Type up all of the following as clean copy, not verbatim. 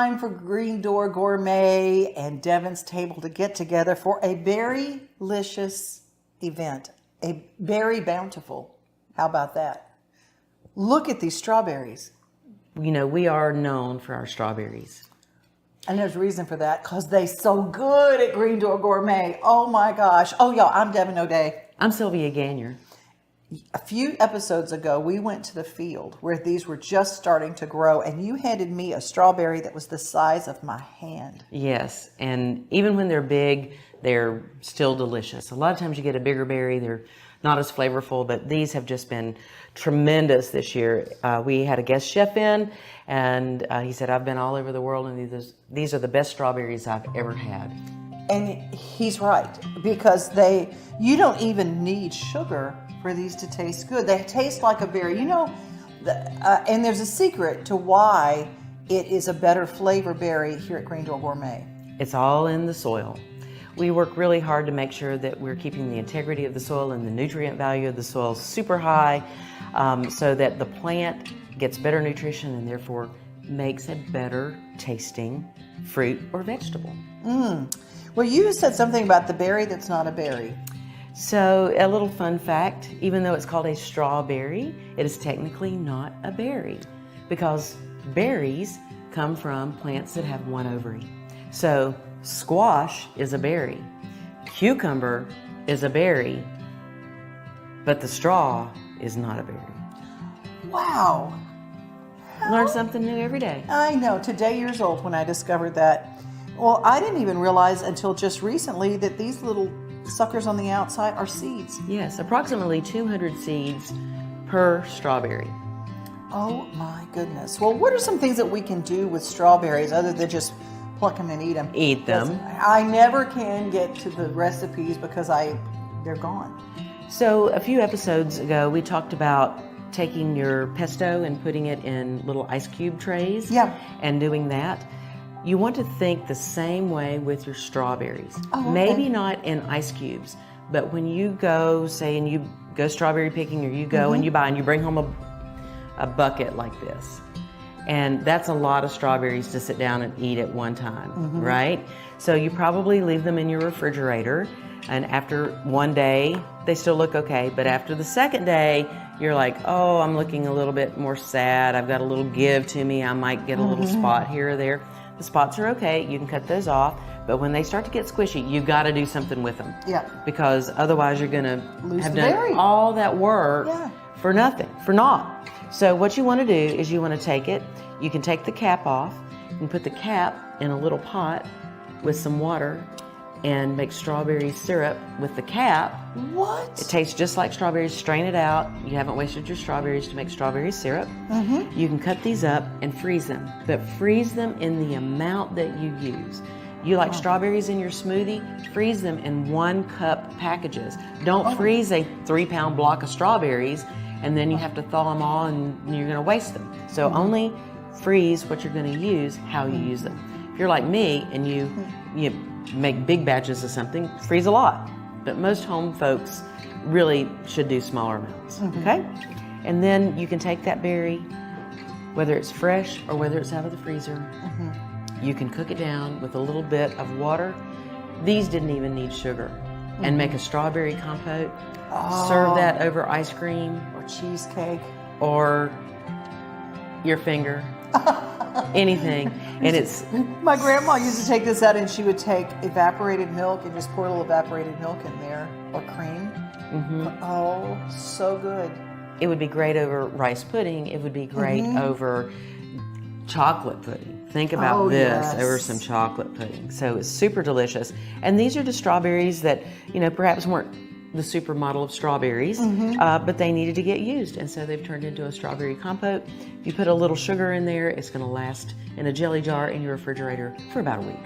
time for Green Door Gourmet and Devon's table to get together for a berry-licious event. A berry bountiful. How about that? Look at these strawberries. You know, we are known for our strawberries. And there's a reason for that, because they're so good at Green Door Gourmet. Oh my gosh. Oh, y'all, I'm Devon O'Day. I'm Sylvia Gagnier. A few episodes ago, we went to the field where these were just starting to grow, and you handed me a strawberry that was the size of my hand. Yes, and even when they're big, they're still delicious. A lot of times you get a bigger berry, they're not as flavorful, but these have just been tremendous this year. We had a guest chef in, and he said, I've been all over the world, and these are the best strawberries I've ever had. And he's right, because you don't even need sugar for these to taste good. They taste like a berry. You know, and there's a secret to why it is a better flavor berry here at Green Door Gourmet. It's all in the soil. We work really hard to make sure that we're keeping the integrity of the soil and the nutrient value of the soil super high, so that the plant gets better nutrition and therefore makes a better tasting fruit or vegetable. Well, you said something about the berry that's not a berry. So a little fun fact, even though it's called a strawberry, it is technically not a berry, because berries come from plants that have one ovary. So squash is a berry, cucumber is a berry, but the straw is not a berry. Wow. Learn something new every day. I know, today years old when I discovered that. Well, I didn't even realize until just recently that these little suckers on the outside are seeds. Yes, approximately 200 seeds per strawberry. Oh my goodness. Well, what are some things that we can do with strawberries other than just pluck them and eat them? Eat them. I never can get to the recipes because they're gone. So a few episodes ago, we talked about taking your pesto and putting it in little ice cube trays. Yeah. And doing that. You want to think the same way with your strawberries. Oh, okay. Maybe not in ice cubes, but when you go, say, and you go strawberry picking, or you go and you buy and you bring home a bucket like this, and that's a lot of strawberries to sit down and eat at one time, right? So you probably leave them in your refrigerator, and after one day, they still look okay, but after the second day, you're like, oh, I'm looking a little bit more sad, I've got a little give to me, I might get a little spot here or there. The spots are okay, you can cut those off, but when they start to get squishy, you've got to do something with them. Yeah. Because otherwise you're going to have done berry. all that work Yeah. for nothing, for naught. So what you want to do is you want to take it, you can take the cap off, you can put the cap in a little pot with some water and make strawberry syrup with the cap. What? It tastes just like strawberries. Strain it out. You haven't wasted your strawberries to make strawberry syrup. You can cut these up and freeze them, but freeze them in the amount that you use. You like strawberries in your smoothie? Freeze them in 1 cup packages. Don't freeze a 3-pound block of strawberries and then you have to thaw them all and you're going to waste them. So only freeze what you're going to use, how you use them. If you're like me and you make big batches of something, freeze a lot. But most home folks really should do smaller amounts, okay? And then you can take that berry, whether it's fresh or whether it's out of the freezer. You can cook it down with a little bit of water. These didn't even need sugar. And make a strawberry compote. Serve that over ice cream. Or cheesecake. Or your finger. Anything. And it's... My grandma used to take this out and she would take evaporated milk and just pour a little evaporated milk in there, or cream. Oh, so good. It would be great over rice pudding. It would be great over chocolate pudding. Think about this over some chocolate pudding. So it's super delicious. And these are the strawberries that, perhaps weren't the supermodel of strawberries, but they needed to get used. And so they've turned into a strawberry compote. If you put a little sugar in there, it's going to last in a jelly jar in your refrigerator for about a week.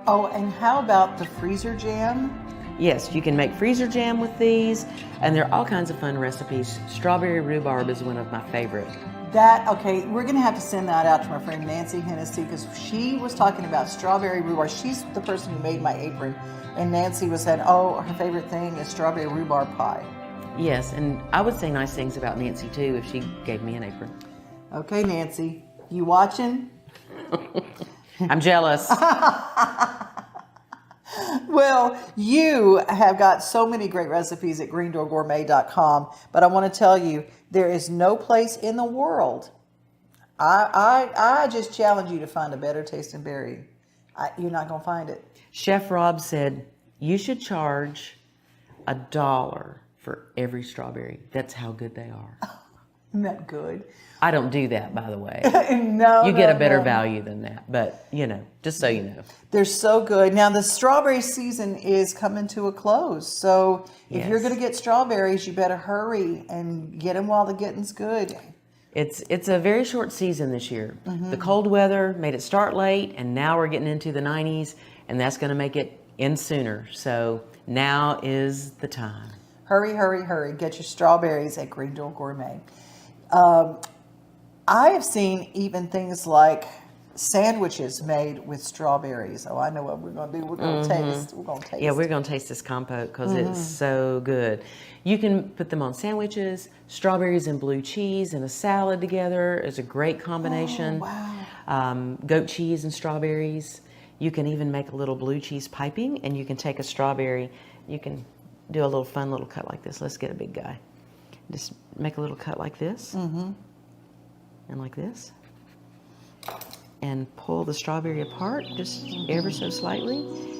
Oh, and how about the freezer jam? Yes, you can make freezer jam with these, and there are all kinds of fun recipes. Strawberry rhubarb is one of my favorite. We're going to have to send that out to my friend Nancy Hennessy, because she was talking about strawberry rhubarb. She's the person who made my apron, and Nancy was saying, her favorite thing is strawberry rhubarb pie. Yes, and I would say nice things about Nancy too if she gave me an apron. Okay, Nancy, you watching? I'm jealous. Well, you have got so many great recipes at greendoorgourmet.com, but I want to tell you, there is no place in the world. I just challenge you to find a better tasting berry. You're not going to find it. Chef Rob said you should charge $1 for every strawberry. That's how good they are. Isn't that good? I don't do that, by the way. No, you get a better value than that, but just so you know. They're so good. Now the strawberry season is coming to a close, so if you're going to get strawberries, you better hurry and get them while the getting's good. It's a very short season this year. Mm-hmm. The cold weather made it start late, and now we're getting into the 90s, and that's going to make it end sooner. So now is the time. Hurry, hurry, hurry. Get your strawberries at Green Door Gourmet. I have seen even things like sandwiches made with strawberries. Oh, I know what we're going to do. We're going to taste. We're going to taste. Yeah, we're going to taste this compote because it's so good. You can put them on sandwiches. Strawberries and blue cheese and a salad together is a great combination. Oh, wow. Goat cheese and strawberries. You can even make a little blue cheese piping, and you can take a strawberry. You can do a little fun little cut like this. Let's get a big guy. Just make a little cut like this. Mm-hmm. And like this, and pull the strawberry apart just ever so slightly,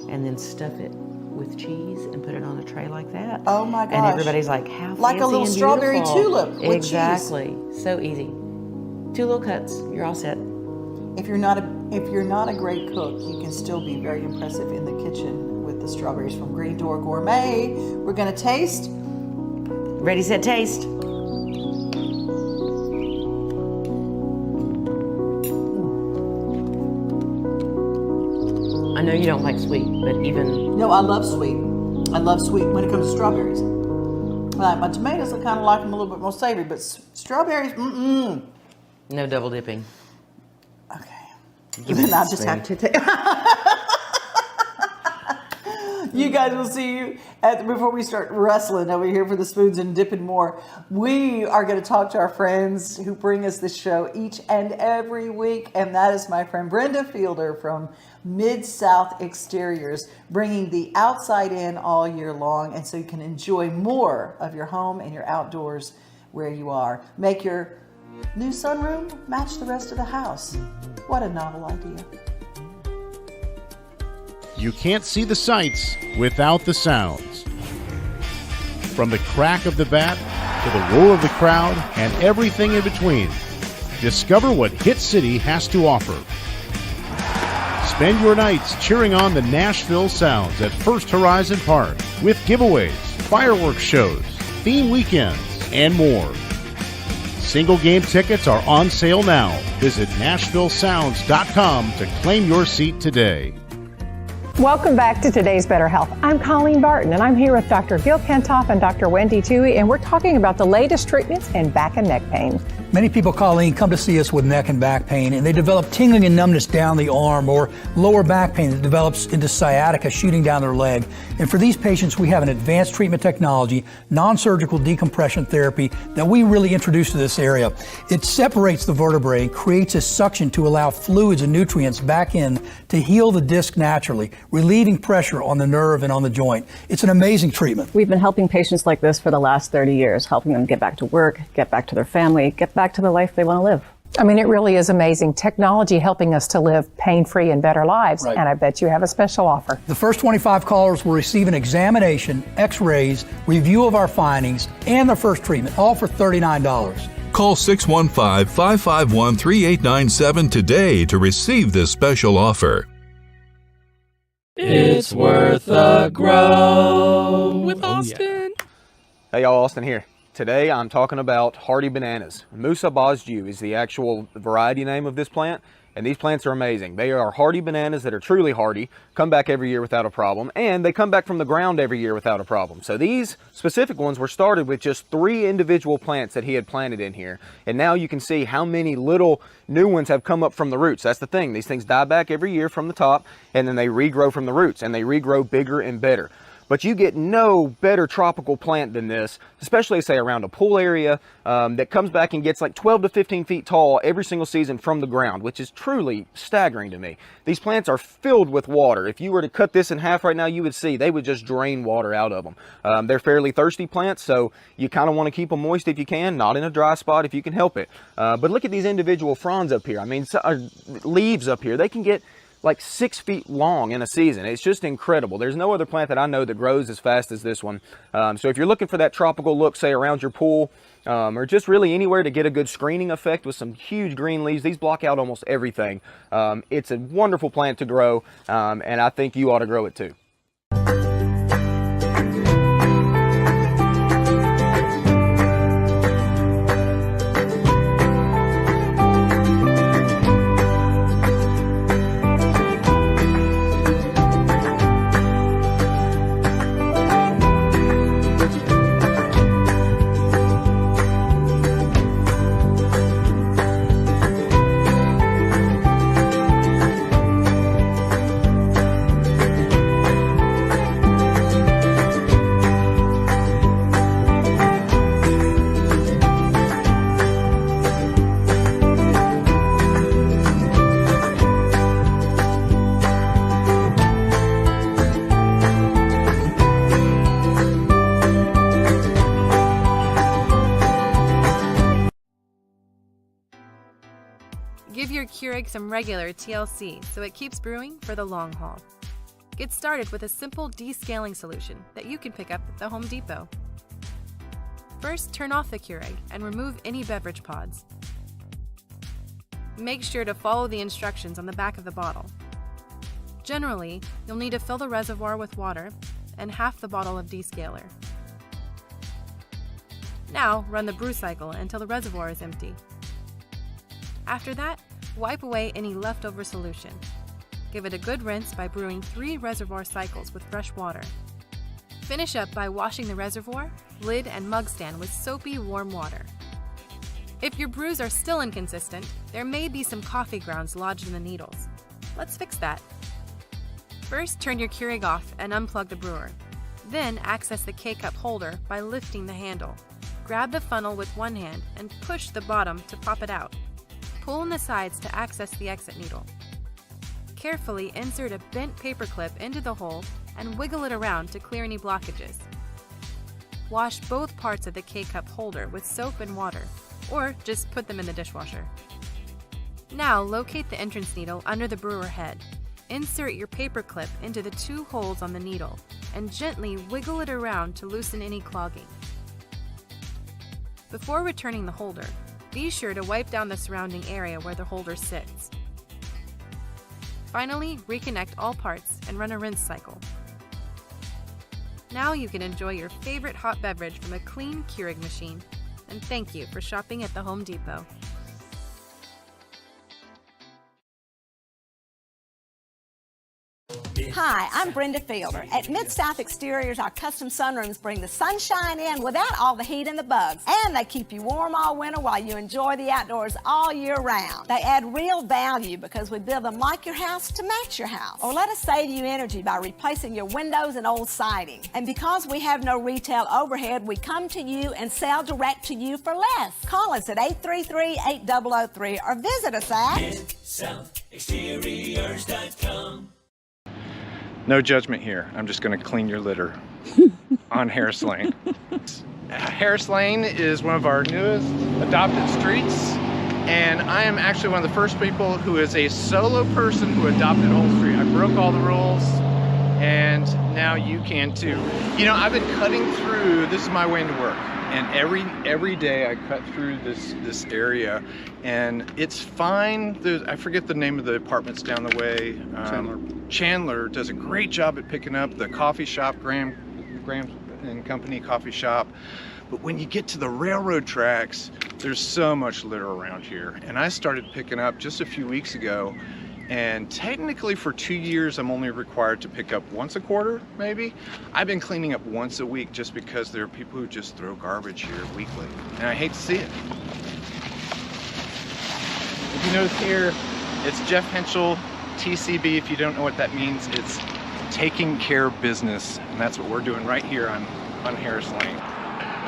and then stuff it with cheese and put it on a tray like that. Oh my gosh. And everybody's like, how fancy like a little and strawberry beautiful. tulip with exactly. cheese. So easy. 2 little cuts, you're all set. If you're not a great cook, you can still be very impressive in the kitchen with the strawberries from Green Door Gourmet. We're going to taste. Ready, set, taste. I know you don't like sweet, but even... No, I love sweet. I love sweet when it comes to strawberries. My tomatoes, I kind of like them a little bit more savory, but strawberries, No double dipping. Okay. Then I'll just have to take... You guys will see you before we start wrestling over here for the spoons and dipping more. We are going to talk to our friends who bring us this show each and every week, and that is my friend Brenda Fielder from Mid-South Exteriors, bringing the outside in all year long, and so you can enjoy more of your home and your outdoors where you are. Make your new sunroom match the rest of the house. What a novel idea. You can't see the sights without the sounds. From the crack of the bat to the roar of the crowd and everything in between, discover what Hit City has to offer. Spend your nights cheering on the Nashville Sounds at First Horizon Park with giveaways, fireworks shows, theme weekends, and more. Single game tickets are on sale now. Visit NashvilleSounds.com to claim your seat today. Welcome back to Today's Better Health. I'm Colleen Barton, and I'm here with Dr. Gil Center and Dr. Wendy Toohey, and we're talking about the latest treatments in back and neck pain. Many people, Colleen, come to see us with neck and back pain, and they develop tingling and numbness down the arm or lower back pain that develops into sciatica shooting down their leg. And for these patients, we have an advanced treatment technology, non-surgical decompression therapy that we really introduced to this area. It separates the vertebrae and creates a suction to allow fluids and nutrients back in to heal the disc naturally, relieving pressure on the nerve and on the joint. It's an amazing treatment. We've been helping patients like this for the last 30 years, helping them get back to work, get back to their family, get back to the life they want to live. I mean, it really is amazing. Technology helping us to live pain-free and better lives. Right. And I bet you have a special offer. The first 25 callers will receive an examination, x-rays, review of our findings, and their first treatment, all for $39. Call 615-551-3897 today to receive this special offer. It's worth a grow with Austin. Hey y'all, Austin here. Today I'm talking about hardy bananas. Musa bosju is the actual variety name of this plant, and these plants are amazing. They are hardy bananas that are truly hardy, come back every year without a problem, and they come back from the ground every year without a problem. So these specific ones were started with just 3 individual plants that he had planted in here, and now you can see how many little new ones have come up from the roots. That's the thing, these things die back every year from the top, and then they regrow from the roots, and they regrow bigger and better. but you get no better tropical plant than this, especially say around a pool area, that comes back and gets like 12 to 15 feet tall every single season from the ground, which is truly staggering to me. These plants are filled with water. If you were to cut this in half right now, you would see they would just drain water out of them. They're fairly thirsty plants, so you kind of want to keep them moist if you can, not in a dry spot if you can help it. But look at these individual fronds up here. I mean, leaves up here, they can get like 6 feet long in a season. It's just incredible. There's no other plant that I know that grows as fast as this one. So if you're looking for that tropical look, say around your pool, or just really anywhere to get a good screening effect with some huge green leaves, these block out almost everything. It's a wonderful plant to grow, and I think you ought to grow it too. Give your Keurig some regular TLC so it keeps brewing for the long haul. Get started with a simple descaling solution that you can pick up at the Home Depot. First, turn off the Keurig and remove any beverage pods. Make sure to follow the instructions on the back of the bottle. Generally, you'll need to fill the reservoir with water and half the bottle of descaler. Now, run the brew cycle until the reservoir is empty. After that, wipe away any leftover solution. Give it a good rinse by brewing 3 reservoir cycles with fresh water. Finish up by washing the reservoir, lid, and mug stand with soapy, warm water. If your brews are still inconsistent, there may be some coffee grounds lodged in the needles. Let's fix that. First, turn your Keurig off and unplug the brewer. Then, access the K-cup holder by lifting the handle. Grab the funnel with one hand and push the bottom to pop it out. Pull on the sides to access the exit needle. Carefully insert a bent paper clip into the hole and wiggle it around to clear any blockages. Wash both parts of the K-cup holder with soap and water, or just put them in the dishwasher. Now locate the entrance needle under the brewer head. Insert your paper clip into the 2 holes on the needle and gently wiggle it around to loosen any clogging. Before returning the holder, be sure to wipe down the surrounding area where the holder sits. Finally, reconnect all parts and run a rinse cycle. Now you can enjoy your favorite hot beverage from a clean Keurig machine. And thank you for shopping at the Home Depot. Hi, I'm Brenda Fielder. At Mid-South Exteriors, our custom sunrooms bring the sunshine in without all the heat and the bugs. And they keep you warm all winter while you enjoy the outdoors all year round. They add real value because we build them like your house to match your house. Or let us save you energy by replacing your windows and old siding. And because we have no retail overhead, we come to you and sell direct to you for less. Call us at 833-8003 or visit us at MidSouthExteriors.com. No judgment here. I'm just going to clean your litter on Harris Lane. Harris Lane is one of our newest adopted streets, and I am actually one of the first people who is a solo person who adopted Old Street. I broke all the rules, and now you can too. You know, I've been cutting through, this is my way into work, and every day I cut through this area, and it's fine. I forget the name of the apartments down the way. Chandler does a great job at picking up the coffee shop, Graham and Company coffee shop. But when you get to the railroad tracks, there's so much litter around here. And I started picking up just a few weeks ago, and technically for 2 years, I'm only required to pick up once a quarter, maybe. I've been cleaning up once a week just because there are people who just throw garbage here weekly, and I hate to see it. If you notice here, it's Jeff Henschel, TCB. If you don't know what that means, it's taking care of business, and that's what we're doing right here on Harris Lane.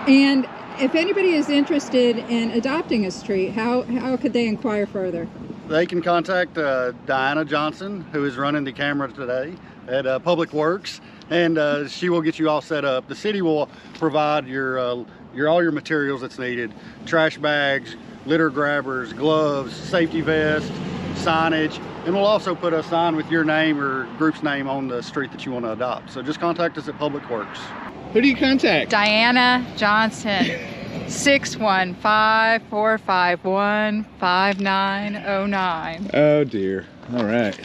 And if anybody is interested in adopting a street, how could they inquire further? They can contact Diana Johnson, who is running the camera today at Public Works, and she will get you all set up. The city will provide all your materials that's needed: trash bags, litter grabbers, gloves, safety vests, signage, and we'll also put a sign with your name or group's name on the street that you want to adopt. So just contact us at Public Works. Who do you contact? Diana Johnson, 615-451-5909. Oh dear. All right.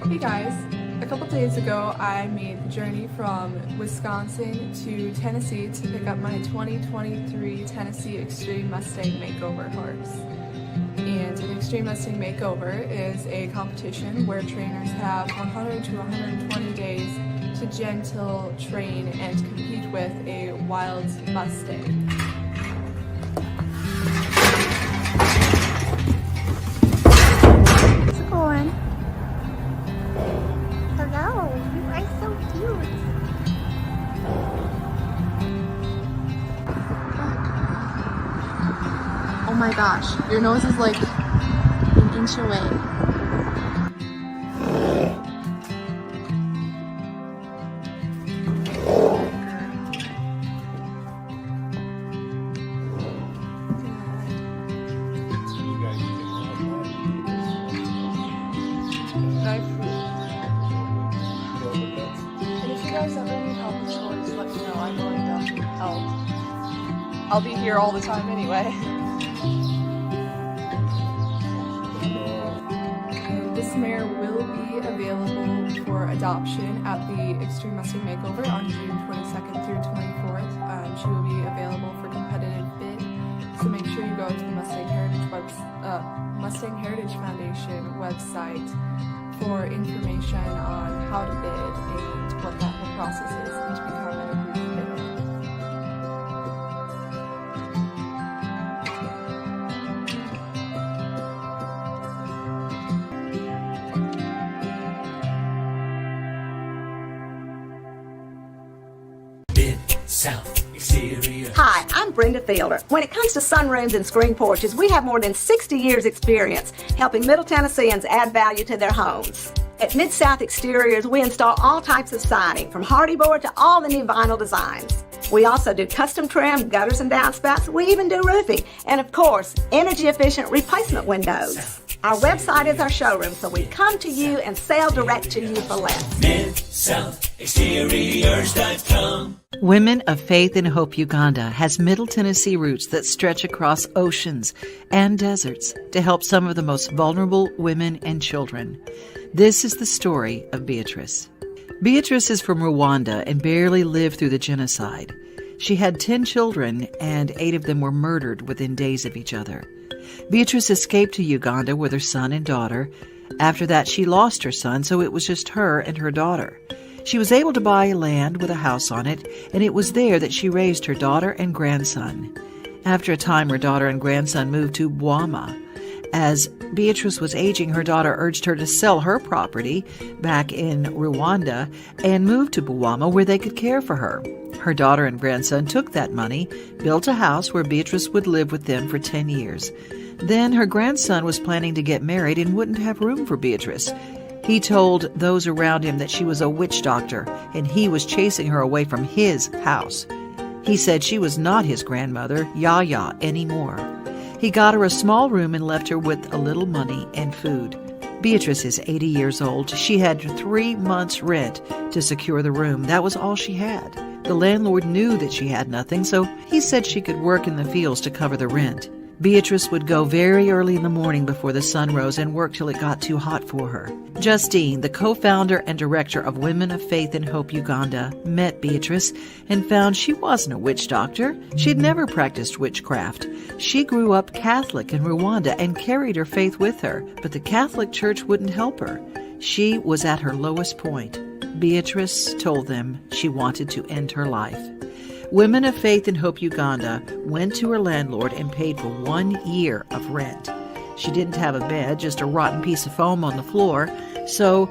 Hey guys, a couple days ago I made the journey from Wisconsin to Tennessee to pick up my 2023 Tennessee Extreme Mustang Makeover horse. And an Extreme Mustang Makeover is a competition where trainers have 100 to 120 days to gentle train and compete with a wild Mustang. How's it going? Hello, you are so cute. Oh my gosh, your nose is like an inch away. I'll be here all the time anyway. This mare will be available for adoption at the Extreme Mustang Makeover on June 22nd through 24th. She will be available for competitive bid, so make sure you go to the Mustang Heritage Foundation website for information on how to bid and what that whole process is and to become an approved bidder. Hi, I'm Brenda Fielder. When it comes to sunrooms and screen porches, we have more than 60 years experience helping Middle Tennesseans add value to their homes. At Mid-South Exteriors, we install all types of siding, from hardy board to all the new vinyl designs. We also do custom trim, gutters and downspouts. We even do roofing. And of course, energy efficient replacement windows. Our website is our showroom, so we come to you and sell direct to you for less. MidSouthExteriors.com. Women of Faith and Hope Uganda has Middle Tennessee roots that stretch across oceans and deserts to help some of the most vulnerable women and children. This is the story of Beatrice. Beatrice is from Rwanda and barely lived through the genocide. She had 10 children, and 8 of them were murdered within days of each other. Beatrice escaped to Uganda with her son and daughter. After that, she lost her son, so it was just her and her daughter. She was able to buy land with a house on it, and it was there that she raised her daughter and grandson. After a time, her daughter and grandson moved to Bwama. As Beatrice was aging, her daughter urged her to sell her property back in Rwanda and move to Bwama where they could care for her. Her daughter and grandson took that money, built a house where Beatrice would live with them for 10 years. Then her grandson was planning to get married and wouldn't have room for Beatrice. He told those around him that she was a witch doctor and he was chasing her away from his house. He said she was not his grandmother, Yaya, anymore. He got her a small room and left her with a little money and food. Beatrice is 80 years old. She had 3 months' rent to secure the room. That was all she had. The landlord knew that she had nothing, so he said she could work in the fields to cover the rent. Beatrice would go very early in the morning before the sun rose and work till it got too hot for her. Justine, the co-founder and director of Women of Faith and Hope Uganda, met Beatrice and found she wasn't a witch doctor. She had never practiced witchcraft. She grew up Catholic in Rwanda and carried her faith with her, but the Catholic Church wouldn't help her. She was at her lowest point. Beatrice told them she wanted to end her life. Women of Faith and Hope Uganda went to her landlord and paid for 1 year of rent. She didn't have a bed, just a rotten piece of foam on the floor, so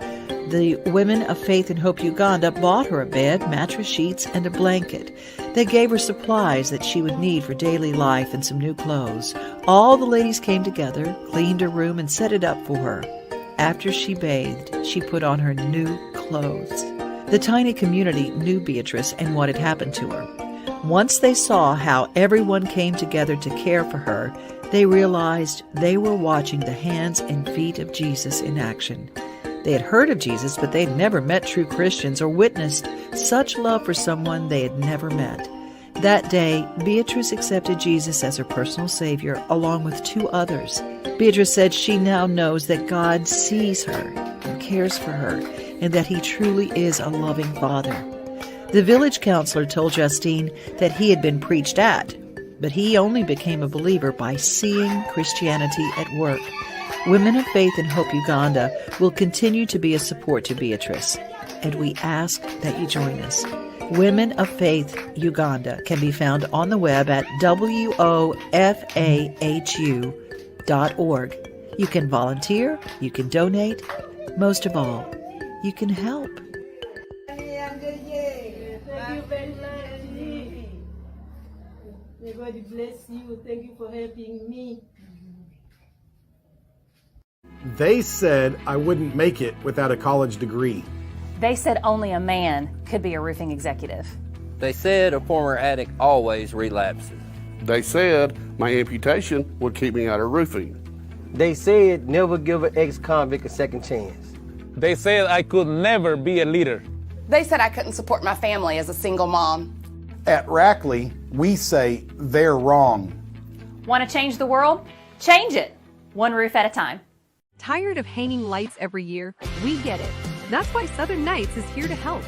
the Women of Faith and Hope Uganda bought her a bed, mattress sheets, and a blanket. They gave her supplies that she would need for daily life and some new clothes. All the ladies came together, cleaned her room, and set it up for her. After she bathed, she put on her new clothes. The tiny community knew Beatrice and what had happened to her. Once they saw how everyone came together to care for her, they realized they were watching the hands and feet of Jesus in action. They had heard of Jesus, but they'd never met true Christians or witnessed such love for someone they had never met. That day, Beatrice accepted Jesus as her personal Savior, along with 2 others. Beatrice said she now knows that God sees her and cares for her, and that He truly is a loving Father. The village counselor told Justine that he had been preached at, but he only became a believer by seeing Christianity at work. Women of Faith and Hope Uganda will continue to be a support to Beatrice, and we ask that you join us. Women of Faith Uganda can be found on the web at wofahu.org. You can volunteer, you can donate, most of all, you can help. May God bless you. Thank you for helping me. They said I wouldn't make it without a college degree. They said only a man could be a roofing executive. They said a former addict always relapses. They said my amputation would keep me out of roofing. They said never give an ex-convict a second chance. They said I could never be a leader. They said I couldn't support my family as a single mom. At Rackley, we say they're wrong. Want to change the world? Change it, one roof at a time. Tired of hanging lights every year? We get it. That's why Southern Nights is here to help.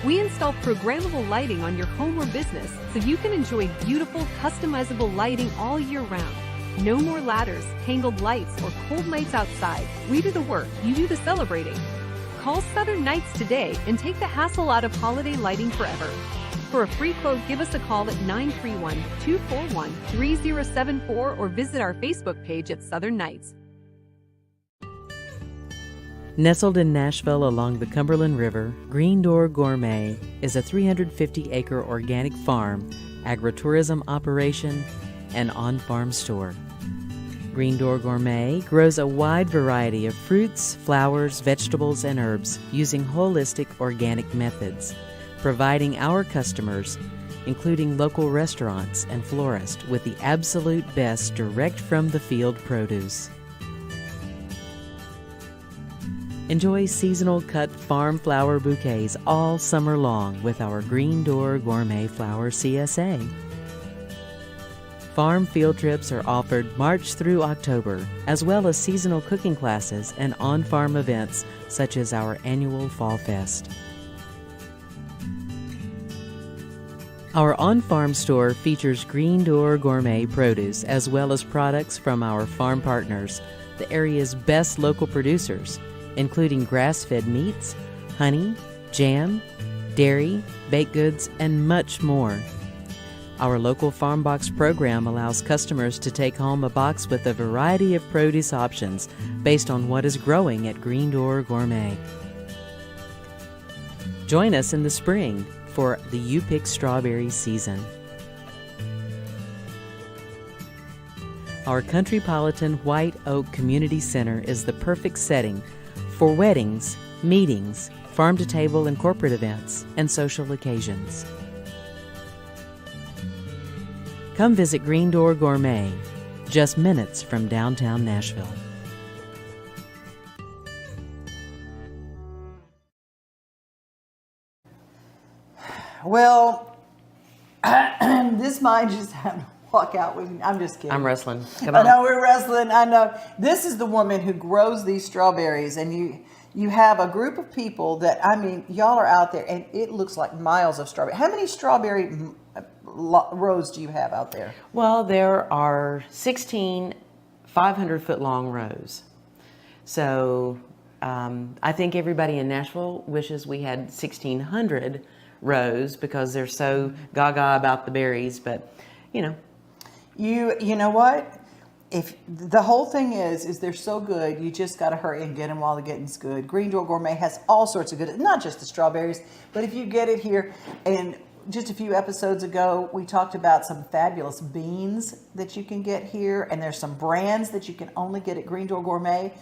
We install programmable lighting on your home or business so you can enjoy beautiful, customizable lighting all year round. No more ladders, tangled lights, or cold nights outside. We do the work, you do the celebrating. Call Southern Nights today and take the hassle out of holiday lighting forever. For a free quote, give us a call at 931-241-3074 or visit our Facebook page at Southern Nights. Nestled in Nashville along the Cumberland River, Green Door Gourmet is a 350-acre organic farm, agritourism operation, and on-farm store. Green Door Gourmet grows a wide variety of fruits, flowers, vegetables, and herbs using holistic organic methods, providing our customers, including local restaurants and florists, with the absolute best direct from the field produce. Enjoy seasonal cut farm flower bouquets all summer long with our Green Door Gourmet Flower CSA. Farm field trips are offered March through October, as well as seasonal cooking classes and on-farm events such as our annual Fall Fest. Our on-farm store features Green Door Gourmet produce as well as products from our farm partners, the area's best local producers, including grass-fed meats, honey, jam, dairy, baked goods, and much more. Our local farm box program allows customers to take home a box with a variety of produce options based on what is growing at Green Door Gourmet. Join us in the spring for the You Pick Strawberry season. Our Countrypolitan White Oak Community Center is the perfect setting for weddings, meetings, farm-to-table and corporate events, and social occasions. Come visit Green Door Gourmet, just minutes from downtown Nashville. Well, this might just have to walk out with me. I'm just kidding. I'm wrestling. Come on. I know we're wrestling. I know. This is the woman who grows these strawberries, and you have a group of people that, I mean, y'all are out there, and it looks like miles of strawberry. How many strawberry rows do you have out there? Well, there are 16 500-foot long rows. So I think everybody in Nashville wishes we had 1,600 rows because they're so gaga about the berries, but you know. You know what? If the whole thing is they're so good, you just got to hurry and get them while the getting's good. Green Door Gourmet has all sorts of good, not just the strawberries, but if you get it here. And just a few episodes ago, we talked about some fabulous beans that you can get here, and there's some brands that you can only get at Green Door Gourmet.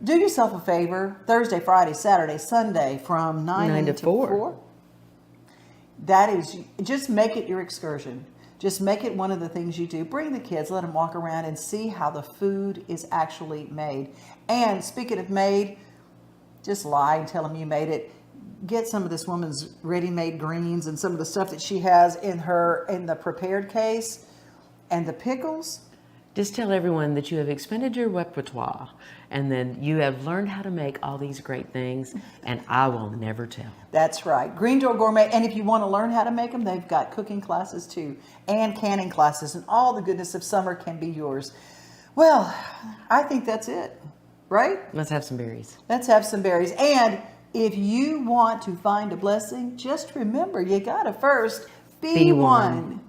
Do yourself a favor, Thursday, Friday, Saturday, Sunday from 9 to 4. That is, just make it your excursion. Just make it one of the things you do. Bring the kids, let them walk around and see how the food is actually made. And speaking of made, just lie and tell them you made it. Get some of this woman's ready-made greens and some of the stuff that she has in the prepared case, and the pickles. Just tell everyone that you have expended your repertoire and then you have learned how to make all these great things, and I will never tell. That's right. Green Door Gourmet. And if you want to learn how to make them, they've got cooking classes too, and canning classes, and all the goodness of summer can be yours. Well, I think that's it, right? Let's have some berries. Let's have some berries. And if you want to find a blessing, just remember, you got to first be one.